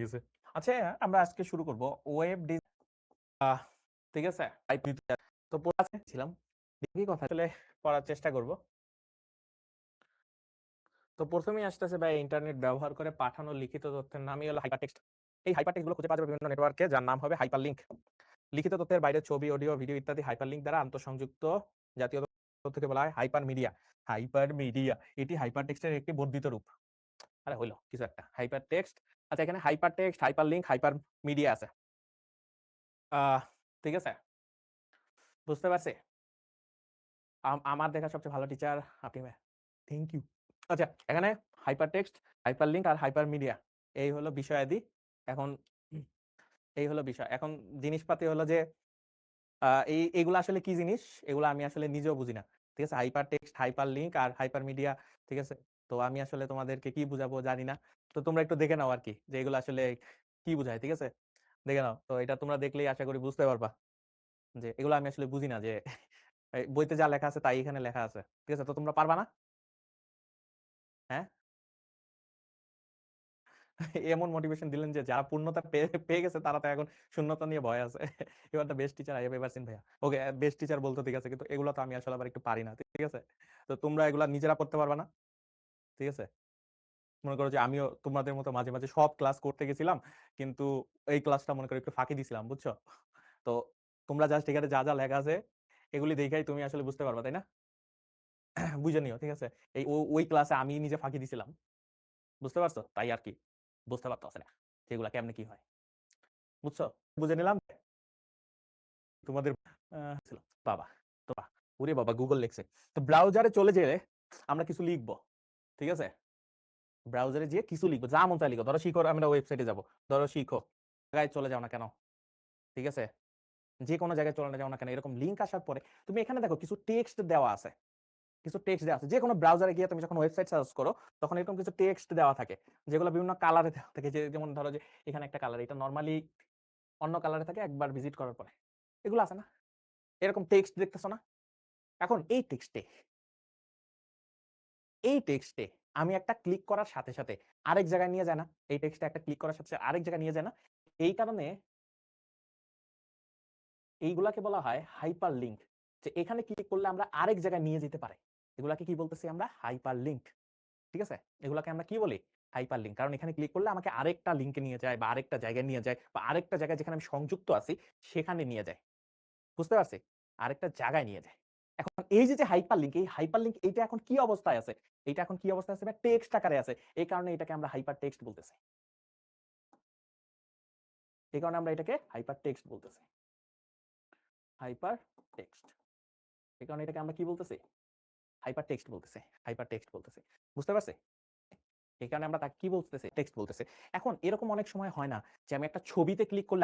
গেছে। আচ্ছা, আমরা আজকে শুরু করব ওয়েব ঠিক আছে? তো ছিলাম। দেখি কথা আসলে পড়ার চেষ্টা করব। তো প্রথমেই আসতেছে ভাই, ইন্টারনেট ব্যবহার করে পাঠানো লিখিত তথ্যের নামই হলো হাইপারটেক্সট। এই হাইপারটেক্সট গুলো খুঁজে পাওয়া যাবে বিভিন্ন নেটওয়ার্কে, যার নাম হবে হাইপারলিংক। লিখিত তথ্যের বাইরে ছবি, অডিও, ভিডিও ইত্যাদি হাইপারলিংক দ্বারা আন্তঃসংযুক্ত জাতীয় তথ্যকে বলা হয় হাইপারমিডিয়া। হাইপারমিডিয়া এটি হাইপারটেক্সটের একটি বর্ধিত রূপ। আরে হইলো কিছু একটা হাইপারটেক্সট। আচ্ছা, এখানে হাইপারটেক্সট, হাইপারলিংক, হাইপারমিডিয়া আছে। ঠিক আছে, বুঝতে পারছি। আমার দেখা সবচেয়ে ভালো টিচার আপনি। Thank you. আচ্ছা, এখানে হাইপারটেক্সট, হাইপারলিংক আর হাইপারমিডিয়া এই হলো বিষয়াদি। এখন এই হলো বিষয়। এখন জিনিসপাতি হলো যে এইগুলো আসলে কি জিনিস, এগুলো আমি আসলে নিজেও বুঝি না। ঠিক আছে? হাইপারটেক্সট, হাইপারলিংক আর হাইপারমিডিয়া। ঠিক আছে? তো আমি আসলে তোমাদেরকে কি বুঝাবো জানি না। তো তোমরা একটু দেখে নাও আরকি যে এগুলো আসলে কি বুঝায়। ঠিক আছে? দেখে নাও। তো এটা তোমরা দেখলেই আশা করি বুঝতে পারবা যে এগুলো আমি আসলে বুঝি না, যে এই বইতে যা লেখা আছে তাই এখানে লেখা আছে। ঠিক আছে? তো তোমরা পারবা না? হ্যাঁ? এমন মোটিভেশন দিলেন যে যারা পূর্ণতা পেয়ে পেয়ে গেছে তারা তো এখন শূন্যতা নিয়ে ভয় আছে। You are the best teacher I have ever seen ভাইয়া। ওকে, বেস্ট টিচার বলতো ঠিক আছে, কিন্তু এগুলো তো আমি আসলে আবার একটু পারি না। ঠিক আছে? তো তোমরা এগুলা নিজেরা করতে পারবা না। ঠিক আছে? মনে করো যে আমিও তোমাদের মতো মাঝে মাঝে সব ক্লাস করতে গেছিলাম, কিন্তু এই ক্লাসটা মনে করো একটু ফাঁকি দিছিলাম, বুঝছো? তো তোমরা জাস্ট এখানে যা যা লেখা আছে এগুলি দেখেই তুমি আসলে বুঝতে পারবা, তাই না? বুঝে নিও। ঠিক আছে? এই ওই ক্লাসে আমি নিজে ফাঁকি দিছিলাম, বুঝতে পারছো? তাই আর কি বুঝতে পারতো না যেগুলা কেমনে কি হয়, বুঝছো? বুঝে নিলাম তোমাদের ছিল। বাবা, তো ওরে বাবা, গুগল লেখছে। তো ব্রাউজারে চলে যেয়ে আমরা কিছু লিখবো। ঠিক আছে? ব্রাউজারে যেয়ে কিছু লিখবো, যা মন চাই লিখো। ধরো শিখো, আমরা ওয়েবসাইটে যাবো। ধরো শিখো জায়গায় চলে যাও না কেন, ঠিক আছে, যে কোনো জায়গায় চলে যাও না কেন, এরকম লিঙ্ক আসার পরে তুমি এখানে দেখো কিছু টেক্সট দেওয়া আছে। কিছু টেক্সট দেওয়া আছে, যে কোনো ব্রাউজারে গিয়ে তুমি যখন ওয়েবসাইট সার্চ করো তখন এরকম কিছু টেক্সট দেওয়া থাকে, যেগুলো বিভিন্ন কালারে দেওয়া থাকে। যেমন ধরো যে এখানে একটা কালার, এটা নর্মালি অন্য কালারে থাকে একবার ভিজিট করার পরে। এগুলো আছে না? এরকম টেক্সট দেখতেছো না? এখন এই টেক্সটে আমি একটা ক্লিক করার সাথে সাথে আরেক জায়গায় নিয়ে যায় না? এই টেক্সটে একটা ক্লিক করার সাথে সাথে আরেক জায়গায় নিয়ে যায় না? এই কারণে এইগুলাকে বলা হয় হাইপার লিঙ্ক। যে এখানে ক্লিক করলে আমরা আরেক জায়গায় নিয়ে যেতে পারে। এগুলাকে কি বলতেছি আমরা? Hyper link. ঠিক আছে? এগুলাকে আমরা কি বলি? Hyper link. কারণ এখানে ক্লিক করলে আমাকে আরেকটা লিঙ্কে নিয়ে যায়, বা আরেকটা জায়গায় নিয়ে যায়, বা আরেকটা জায়গায় যেখানে আমি সংযুক্ত আছি সেখানে নিয়ে যায়। বুঝতে পারছি? আরেকটা জায়গায় নিয়ে যায়। এখন এই যে হাইপার লিঙ্ক, এই হাইপার লিঙ্ক এইটা এখন কি অবস্থায় আছে? এটা এখন কি অবস্থায় আছে? টেক্সট আকারে আছে। এই কারণে এটাকে আমরা হাইপার টেক্সট বলতেছি। এই কারণে আমরা এটাকে হাইপার টেক্সট বলতেছি। Hyper text. এই কারণে এটাকে আমরা কি বলতেছি? হাইপার টেক্সট বলতেছি। হাইপার টেক্সট বলতেছি। বুঝতে পারছি? এই কারণে আমরা তাকে কি বলতেছি? টেক্সট বলতেছি। এখন এরকম অনেক সময় হয় না যে আমি একটা ছবিতে ক্লিক করলে